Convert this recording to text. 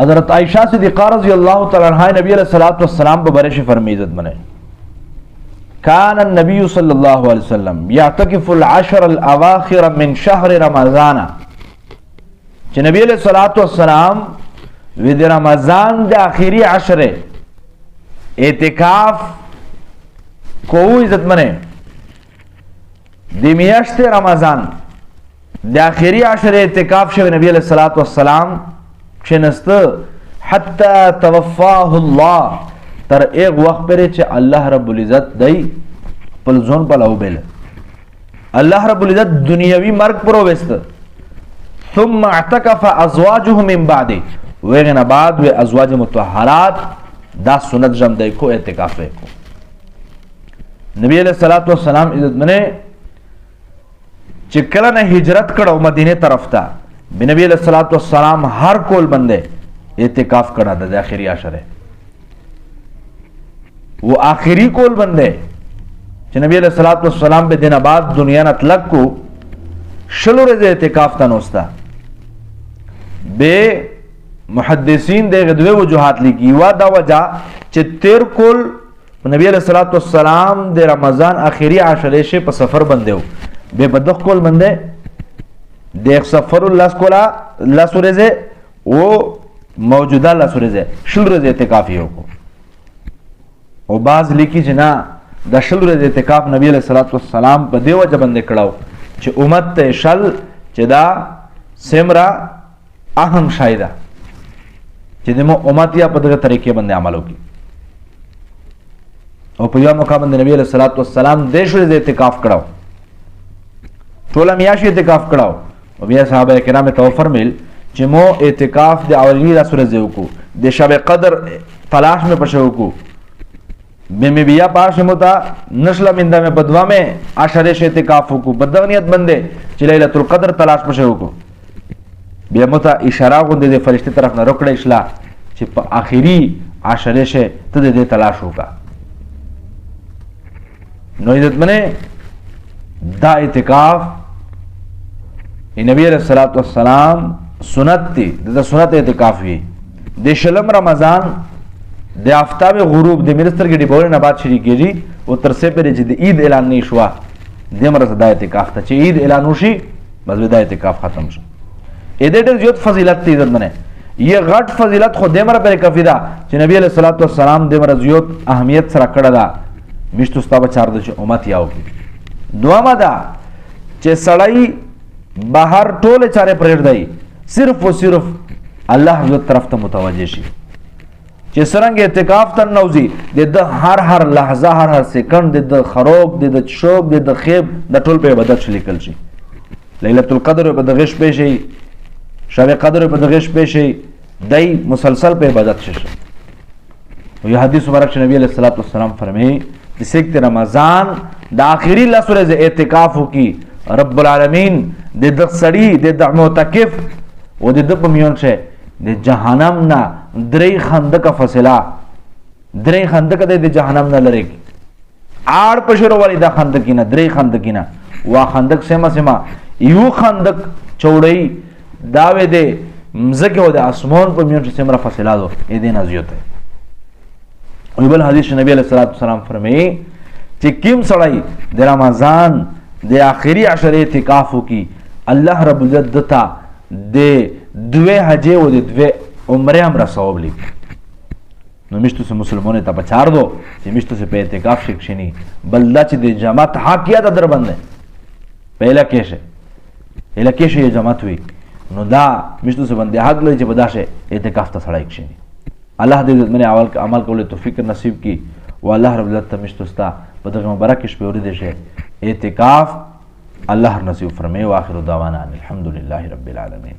حضرت عائشہ صدیقہ رضی اللہ تعالی عنہا نبی علیہ الصلوۃ والسلام په بارے فرمی عزت منه كان النبي صلی الله علیه وسلم يعتكف العشر الاواخر من شهر رمضان چې نبی علیہ الصلوۃ والسلام و د رمضان د اخیری عشر اعتکاف کو عزت منه د میاشت رمضان د اخیری عشر اعتکاف شو نبی علیہ الصلوۃ والسلام شنست حتی توفاه الله تر ایک وقت پر چې الله رب العزت دای پل زون پلاو بیل الله رب العزت دنیوی مرگ پر وست ثم اعتكف ازواجه من بعد وغنا بعد و ازواج مطهرات دا سنت جم دای کو اعتکاف کو نبی علیہ الصلوۃ والسلام عزت منه چې کله نه هجرت کړو مدینه طرف ته نبی علیہ الصلوۃ والسلام ہر کول بندے اعتکاف کړه د اخیری عشره وہ آخری کول بندے چې نبی علیہ الصلوۃ والسلام به دینه بعد دنیا نه تلک کو شلو رز اعتکاف تنوستا بے محدثین دے دوه وجوهات لکی وا دا وجہ چې تیر کول نبی علیہ الصلوۃ والسلام د رمضان اخیری عشره شه په سفر بندو بے بدخ کول بندے دیکھ سفر اللہ سکولا اللہ سورزے وہ موجودہ اللہ سورزے شل رز اعتکافی ہو کو او باز لیکی جنا دا شل رز اعتکاف نبی علیہ الصلوۃ والسلام په دیو جبندے کړهو چې امت ته شل چې دا سمرا اهم شایدا چې دمو امت یا په دغه طریقې باندې عمل وکړي او په یو موقع باندې نبی علیہ الصلوۃ والسلام د شل رز اعتکاف کړهو ټول میاشت اعتکاف کړهو او بیا صحابه کرام ته فرمیل چې مو اعتکاف د اولی رسول زو کو د شب قدر تلاش میں پشو کو میں بیا پاش متا نشل مندا میں بدوا میں عشرے ش اعتکاف کو بدغنیت بندے چې ليله القدر تلاش پشو کو بیا متا اشاره غوندې د فرشتي طرف نه روکړې اسلا چې په اخیری عشرے ش ته د تلاش وکا نو عزت منه دا اعتکاف نبی علیہ الصلوۃ والسلام سنت تھی دا سنت اعتکاف ہوئی دے شلم رمضان دے آفتاب غروب دے مرستر کی ڈبوری نبات شریک گیجی وہ ترسے پر جی دے عید اعلان نہیں شوا دے مرس دا اعتکاف تھا چی عید اعلان ہوشی بس دا اعتکاف ختم شو ایدے دے زیوت فضیلت تھی عزت منے یہ غٹ فضیلت خود دے مرا پر کفی دا چی نبی علیہ الصلوۃ والسلام دے مرا زیوت اہمیت سرا کڑا دا مشتو ستابا چار دا چی امت یاو کی دعا دا چی سڑائی باہر ٹولے چارے پریڑ دائی صرف و صرف اللہ حضرت طرف تا متوجہ شی چی سرنگ اعتکاف تن نوزی دے دا ہر لحظہ ہر سیکنڈ دے دا خروب دے دا شوق دے دا خیب دا ٹول پہ عبادت شلیکل شی لیلت القدر پہ دا غش پہ شی شب قدر پہ دا غش پہ شی دائی مسلسل پہ عبادت شی یہ حدیث مبارک نبی علیہ الصلوۃ والسلام فرمائی سکت رمضان دا آخری اللہ سورہ اعتکاف ہو کی رب العالمین دے دق سڑی دے دق معتکف و دے دق میون شے دے جہنم نا دری خندق فصلہ دری خندق دے جہنم نا لرے کی آڑ پشورو والی دا خندقینا دری خندقینا وا خندق سیما سیما یو خندق چوڑئی داوے دے مزکی و دے اسمون پر میون شے سیمرا فصلہ دو یہ دے نازیوت ہے بل حدیث نبی علیہ الصلوۃ والسلام فرمائی کہ کیم سڑائی دے رمضان دے آخری عشر اعتکاف کی اللہ رب العزت دتا دے دوے حجے و دے دوے عمرے ہم ثواب لکھ نو مشتو سے مسلمون تا بچار دو کہ مشتو سے پہ اعتکاف شکشنی بلدہ چی دے جماعت حاکیات در بندے پہلا کیش ہے یہ جماعت ہوئی نو دا مشتو سے بندے حق لے چی بداشے اعتکاف تا سڑا اکشنی اللہ دے میں نے عمل کو لے توفیق نصیب کی و اللہ رب العزت مشتستا بدغ مبارکش پہ اوری دیشے اعتکاف اللہ نصیب فرمائے و آخر دعوانا الحمدللہ رب العالمین.